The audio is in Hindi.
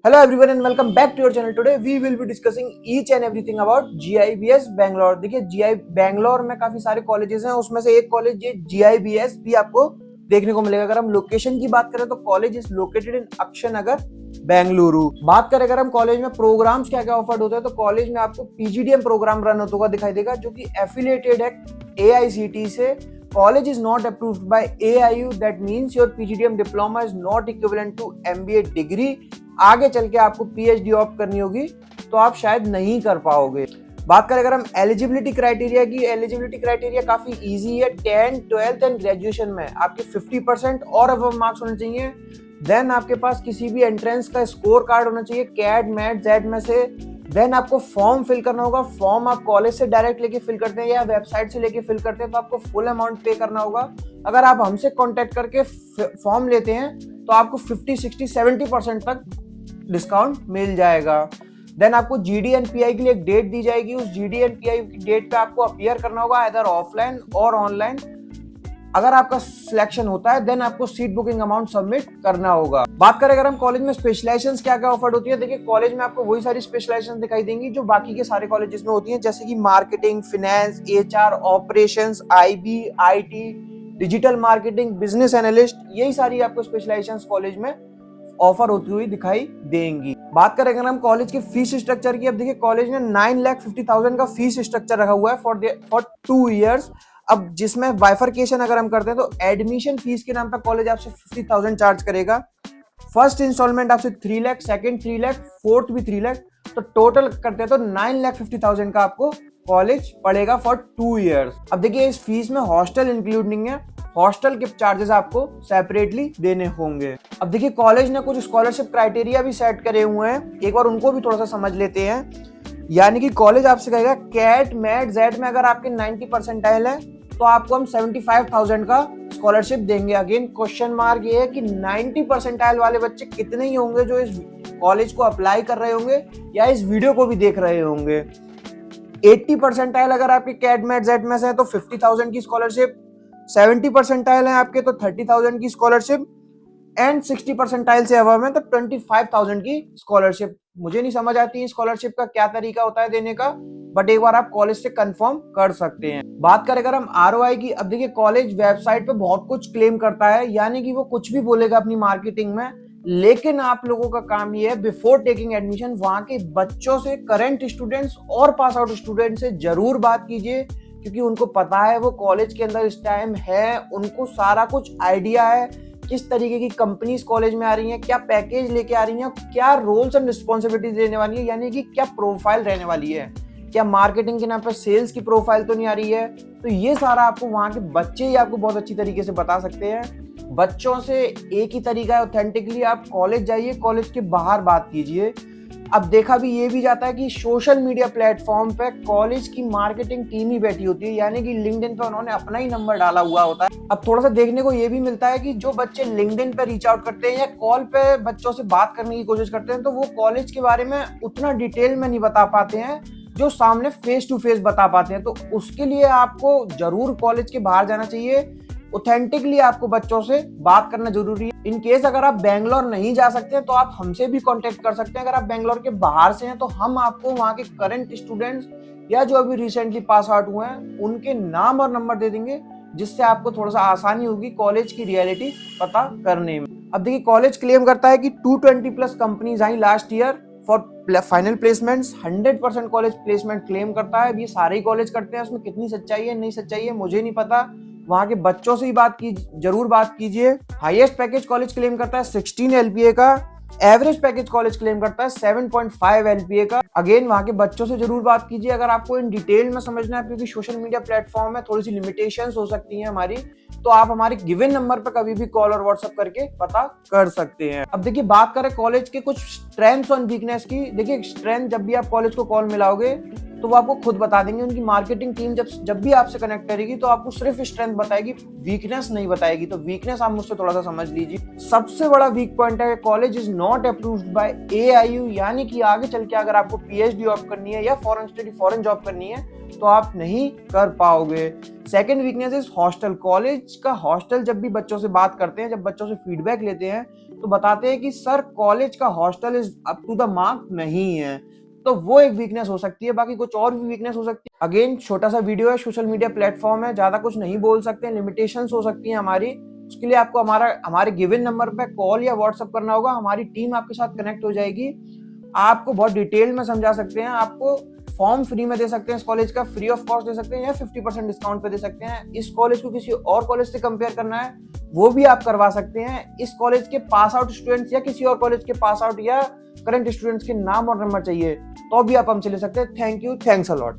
Hello everyone and welcome back to your channel. Today we will be discussing each and everything about GIBS Bangalore. देखिए GI बैंगलोर में काफी सारे कॉलेजेस हैं, उसमें से एक कॉलेज ये GIBS भी आपको देखने को मिलेगा। अगर हम लोकेशन की बात करें तो college is located in Akshay Nagar Bengaluru. बात करें अगर हम कॉलेज में प्रोग्राम्स क्या क्या ऑफर्ड होते हैं तो कॉलेज में आपको PGDM प्रोग्राम रन होता हुआ दिखाई देगा जो कि एफिलिएटेड है AICTE से। College is not approved by AIU, that means your PGDM diploma is not equivalent to MBA degree। आगे चल के आपको PhD ऑप्ट करनी होगी तो आप शायद नहीं कर पाओगे। बात करें अगर हम एलिजिबिलिटी क्राइटेरिया की, एलिजिबिलिटी क्राइटेरिया काफी इजी है। 10, 12th एंड ग्रेजुएशन में आपके 50% और अबव मार्क्स होने चाहिए। देन आपके पास किसी भी एंट्रेंस का स्कोर कार्ड होना चाहिए कैट मैट जेड में से। देन आपको फॉर्म फिल करना होगा। फॉर्म आप कॉलेज से डायरेक्ट लेके फिल करते हैं या वेबसाइट से लेके फिल करते हैं तो आपको फुल अमाउंट पे करना होगा। अगर आप हमसे कांटेक्ट करके फॉर्म लेते हैं तो आपको 50, 60, 70% तक डिस्काउंट मिल जाएगा। देन आपको GD&PI के लिए एक डेट दी जाएगी। उस GD&PI की डेट पे आपको अपीयर करना होगा इधर ऑफलाइन और ऑनलाइन। अगर आपका सिलेक्शन होता है देन आपको सीट बुकिंग अमाउंट सबमिट करना होगा। बात करें अगर हम कॉलेज में स्पेशलाइजेशंस क्या क्या ऑफर्ड होती है, देखिए कॉलेज में आपको वही सारी स्पेशलाइजेशन दिखाई देंगी जो बाकी के सारे कॉलेजेस में होती हैं, जैसे कि marketing, finance, HR, operations, IB, IT, digital marketing, business analyst, यही सारी आपको स्पेशलाइजेशंस कॉलेज में ऑफर होती हुई दिखाई देंगी। बात करें अगर हम कॉलेज के फीस स्ट्रक्चर की, अब देखिए कॉलेज ने 9,50,000 का फीस स्ट्रक्चर रखा हुआ है फॉर 2 इयर्स। अब जिसमें बाइफरकेशन अगर हम करते हैं तो एडमिशन फीस के नाम पर कॉलेज आपसे 50,000 चार्ज करेगा। फर्स्ट इंस्टॉलमेंट आपसे 3 लाख, सेकंड 3 लाख, फोर्थ भी 3 लाख, तो टोटल करते हैं तो 9,50,000 का आपको कॉलेज पड़ेगा फॉर 2 इयर्स। अब देखिए इस फीस में हॉस्टल इंक्लूड नहीं है, हॉस्टल के चार्जेस आपको सेपरेटली देने होंगे। अब देखिए कॉलेज ने कुछ स्कॉलरशिप क्राइटेरिया भी सेट करे हुए हैं, एक बार उनको भी थोड़ा सा समझ लेते हैं। यानी कि कॉलेज आपसे कहेगा कैट मैट जेड में अगर आपके 90 परसेंटाइल है तो आपको हम 75,000 का स्कॉलरशिप देंगे। अगेन क्वेश्चन मार्क ये है कि 90 परसेंटाइल वाले बच्चे कितने ही होंगे जो इस कॉलेज को अप्लाई कर रहे होंगे या इस वीडियो को भी देख रहे होंगे। 80 परसेंटाइल अगर आपके कैट मैट जेड में से है तो 50,000 की स्कॉलरशिप, 70 परसेंटाइल है आपके तो 30,000 की स्कॉलरशिप, एंड 60 परसेंटाइल से अबव में तो 25,000 की स्कॉलरशिप। मुझे नहीं समझ आती स्कॉलरशिप का क्या तरीका होता है देने का, बट एक बार आप कॉलेज से कंफर्म कर सकते हैं। बात करें अगर हम ROI की, अब देखिए कॉलेज वेबसाइट पे बहुत कुछ क्लेम करता है, यानी कि वो कुछ भी बोलेगा अपनी मार्केटिंग में, लेकिन आप लोगों का काम ये है बिफोर टेकिंग एडमिशन वहां के बच्चों से, करंट स्टूडेंट्स और पास आउट स्टूडेंट से जरूर बात कीजिए, क्योंकि उनको पता है वो कॉलेज के अंदर इस टाइम है, उनको सारा कुछ आइडिया है किस तरीके की कंपनीज कॉलेज में आ रही हैं, क्या पैकेज लेके आ रही हैं, क्या रोल्स एंड रिस्पॉन्सिबिलिटीज रहने वाली है, यानी कि क्या प्रोफाइल रहने वाली है, क्या मार्केटिंग के नाम पर सेल्स की प्रोफाइल तो नहीं आ रही है। तो ये सारा आपको वहां के बच्चे ही आपको बहुत अच्छी तरीके से बता सकते हैं। बच्चों से एक ही तरीका है ऑथेंटिकली, आप कॉलेज जाइए, कॉलेज के बाहर बात कीजिए। अब देखा भी ये भी जाता है कि सोशल मीडिया प्लेटफॉर्म पे कॉलेज की मार्केटिंग टीम ही बैठी होती है, यानी कि लिंक्डइन पे उन्होंने अपना ही नंबर डाला हुआ होता है। अब थोड़ा सा देखने को ये भी मिलता है कि जो बच्चे लिंक्डइन पे रीच आउट करते हैं या कॉल पे बच्चों से बात करने की कोशिश करते हैं तो वो कॉलेज के बारे में उतना डिटेल में नहीं बता पाते हैं जो सामने फेस टू फेस बता पाते हैं। तो उसके लिए आपको जरूर कॉलेज के बाहर जाना चाहिए, ऑथेंटिकली आपको बच्चों से बात करना जरूरी है। इन केस अगर आप बेंगलोर नहीं जा सकते तो आप हमसे भी कांटेक्ट कर सकते हैं। अगर आप बेंगलोर के बाहर से हैं तो हम आपको वहां के करंट स्टूडेंट्स या जो अभी रिसेंटली पास आउट हुए हैं उनके नाम और नंबर दे देंगे, जिससे आपको थोड़ा सा आसानी होगी कॉलेज की रियलिटी पता करने में। अब देखिए कॉलेज क्लेम करता है कि 220 plus companies I last year for final placements. 100% college placement claim करता है। अब ये सारे ही कॉलेज करते हैं, उसमें कितनी सच्चाई है नहीं सच्चाई है मुझे नहीं पता, वहां के बच्चों से ही जरूर बात कीजिए। हाईएस्ट पैकेज कॉलेज क्लेम करता है 16 LPA का, एवरेज पैकेज कॉलेज क्लेम करता है 7.5 LPA का। अगेन वहां के बच्चों से जरूर बात कीजिए अगर आपको इन डिटेल में समझना है, क्योंकि सोशल मीडिया प्लेटफॉर्म में थोड़ी सी लिमिटेशंस हो सकती हैं हमारी, तो आप हमारे गिवन नंबर पर कभी भी कॉल और व्हाट्सएप करके पता कर सकते हैं। अब देखिए बात करें कॉलेज के कुछ स्ट्रेंथ्स और वीकनेस की। देखिए स्ट्रेंथ, जब भी आप कॉलेज को कॉल मिलाओगे तो वो आपको खुद बता देंगे, उनकी मार्केटिंग टीम जब भी आपसे कनेक्ट करेगी तो आपको सिर्फ स्ट्रेंथ बताएगी, वीकनेस नहीं बताएगी। तो वीकनेस आप मुझसे थोड़ा सा समझ लीजिए। सबसे बड़ा वीक पॉइंट है college is not approved by AIU, यानी कि आगे चल के अगर आपको PhD ऑप्ट करनी है या फॉरेन स्टडी फॉरेन जॉब करनी है तो आप नहीं कर पाओगे। Second weakness is hostel. College का हॉस्टल, जब भी बच्चों से बात करते हैं, जब बच्चों से फीडबैक लेते हैं तो बताते हैं कि सर कॉलेज का hostel is up to the mark नहीं है। तो वो एक वीकनेस हो सकती है, बाकी कुछ और भी वीकनेस हो सकती है। अगेन छोटा सा वीडियो है, सोशल मीडिया प्लेटफॉर्म है, ज्यादा कुछ नहीं बोल सकते, लिमिटेशंस हो सकती है हमारी। उसके लिए आपको हमारे गिवन नंबर पे कॉल या व्हाट्सएप करना होगा, हमारी टीम आपके साथ कनेक्ट हो जाएगी। आपको बहुत डिटेल में समझा सकते हैं, आपको फॉर्म फ्री में दे सकते हैं, इस कॉलेज का फ्री ऑफ कॉस्ट दे सकते हैं या 50% डिस्काउंट पे दे सकते हैं। इस कॉलेज को किसी और कॉलेज से कंपेयर करना है वो भी आप करवा सकते हैं। इस कॉलेज के पास आउट स्टूडेंट्स या किसी और कॉलेज के पास आउट या करंट स्टूडेंट्स के नाम और नंबर चाहिए तो भी आप हमसे ले सकते हैं। Thank you, thanks a lot.